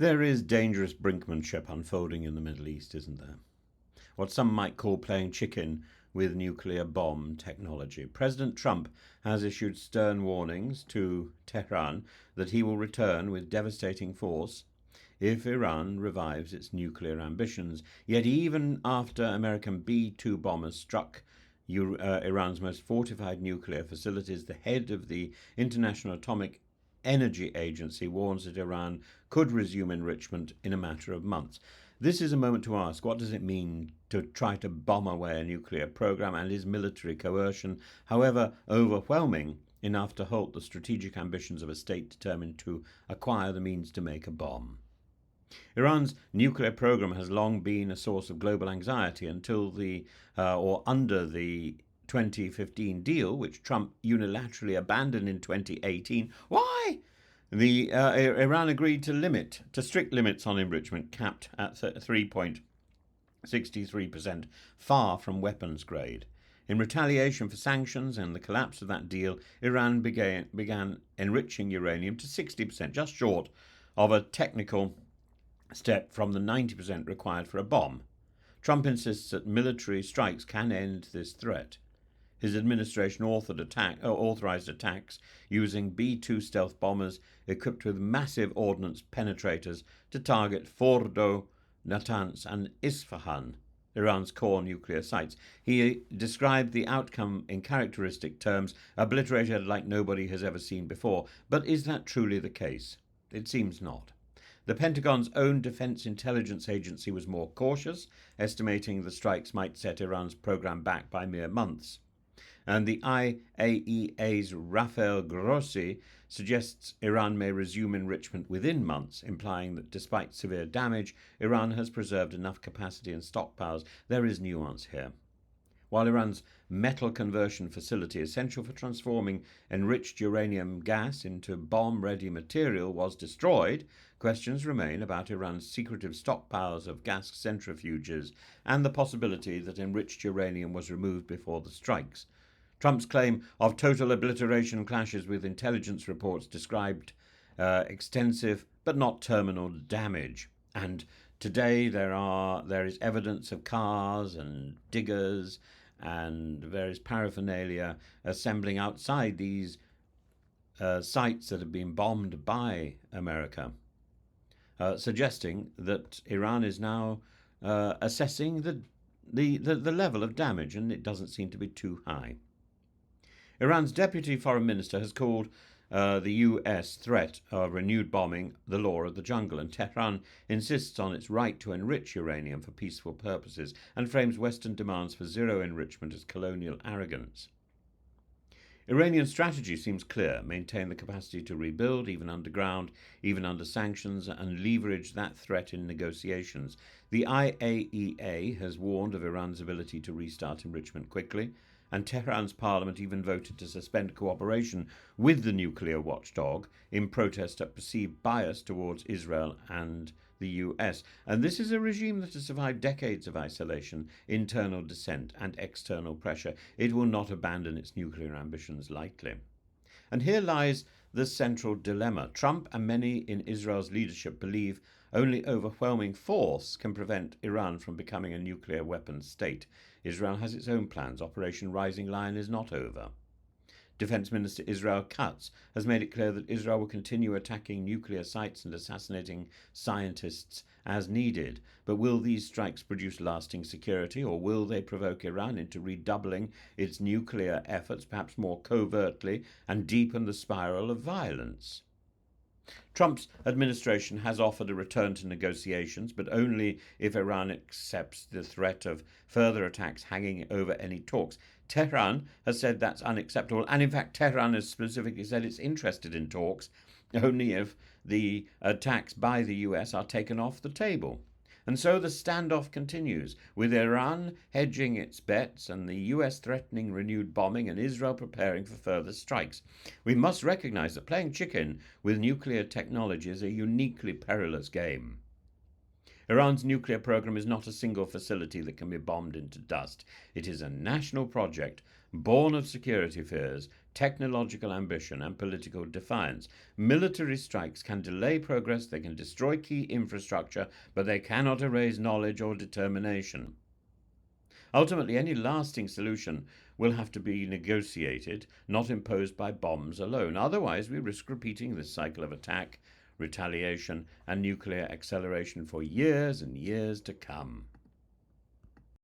There is dangerous brinkmanship unfolding in the Middle East, isn't there? What some might call playing chicken with nuclear bomb technology. President Trump has issued stern warnings to Tehran that he will return with devastating force if Iran revives its nuclear ambitions. Yet even after American B-2 bombers struck Iran's most fortified nuclear facilities, the head of the International Atomic Energy Agency warns that Iran could resume enrichment in a matter of months. This is a moment to ask, what does it mean to try to bomb away a nuclear program, and is military coercion, however overwhelming, enough to halt the strategic ambitions of a state determined to acquire the means to make a bomb? Iran's nuclear program has long been a source of global anxiety until under the 2015 deal, which Trump unilaterally abandoned in 2018. Why? Iran agreed to strict limits on enrichment, capped at 3.63%, far from weapons grade. In retaliation for sanctions and the collapse of that deal, Iran began enriching uranium to 60%, just short of a technical step from the 90% required for a bomb. Trump insists that military strikes can end this threat. His administration authorized attacks using B-2 stealth bombers equipped with massive ordnance penetrators to target Fordo, Natanz, and Isfahan, Iran's core nuclear sites. He described the outcome in characteristic terms, obliterated like nobody has ever seen before. But is that truly the case? It seems not. The Pentagon's own Defense Intelligence Agency was more cautious, estimating the strikes might set Iran's program back by mere months. And the IAEA's Rafael Grossi suggests Iran may resume enrichment within months, implying that despite severe damage, Iran has preserved enough capacity and stockpiles. There is nuance here. While Iran's metal conversion facility, essential for transforming enriched uranium gas into bomb-ready material, was destroyed, questions remain about Iran's secretive stockpiles of gas centrifuges and the possibility that enriched uranium was removed before the strikes. Trump's claim of total obliteration clashes with intelligence reports described extensive but not terminal damage. And today there is evidence of cars and diggers and various paraphernalia assembling outside these sites that have been bombed by America, suggesting that Iran is now assessing the level of damage, and it doesn't seem to be too high. Iran's deputy foreign minister has called the US threat of renewed bombing the law of the jungle, and Tehran insists on its right to enrich uranium for peaceful purposes and frames Western demands for zero enrichment as colonial arrogance. Iranian strategy seems clear: maintain the capacity to rebuild, even underground, even under sanctions, and leverage that threat in negotiations. The IAEA has warned of Iran's ability to restart enrichment quickly, and Tehran's parliament even voted to suspend cooperation with the nuclear watchdog in protest at perceived bias towards Israel and the US. And this is a regime that has survived decades of isolation, internal dissent, and external pressure. It will not abandon its nuclear ambitions lightly. And here lies the central dilemma. Trump and many in Israel's leadership believe only overwhelming force can prevent Iran from becoming a nuclear weapons state. Israel has its own plans. Operation Rising Lion is not over. Defense Minister Israel Katz has made it clear that Israel will continue attacking nuclear sites and assassinating scientists as needed. But will these strikes produce lasting security, or will they provoke Iran into redoubling its nuclear efforts, perhaps more covertly, and deepen the spiral of violence? Trump's administration has offered a return to negotiations, but only if Iran accepts the threat of further attacks hanging over any talks. Tehran has said that's unacceptable, and in fact Tehran has specifically said it's interested in talks only if the attacks by the US are taken off the table. And so the standoff continues, with Iran hedging its bets and the US threatening renewed bombing and Israel preparing for further strikes. We must recognize that playing chicken with nuclear technology is a uniquely perilous game. Iran's nuclear program is not a single facility that can be bombed into dust. It is a national project born of security fears, technological ambition, and political defiance. Military strikes can delay progress, they can destroy key infrastructure, but they cannot erase knowledge or determination. Ultimately, any lasting solution will have to be negotiated, not imposed by bombs alone. Otherwise, we risk repeating this cycle of attack, retaliation, and nuclear acceleration for years and years to come.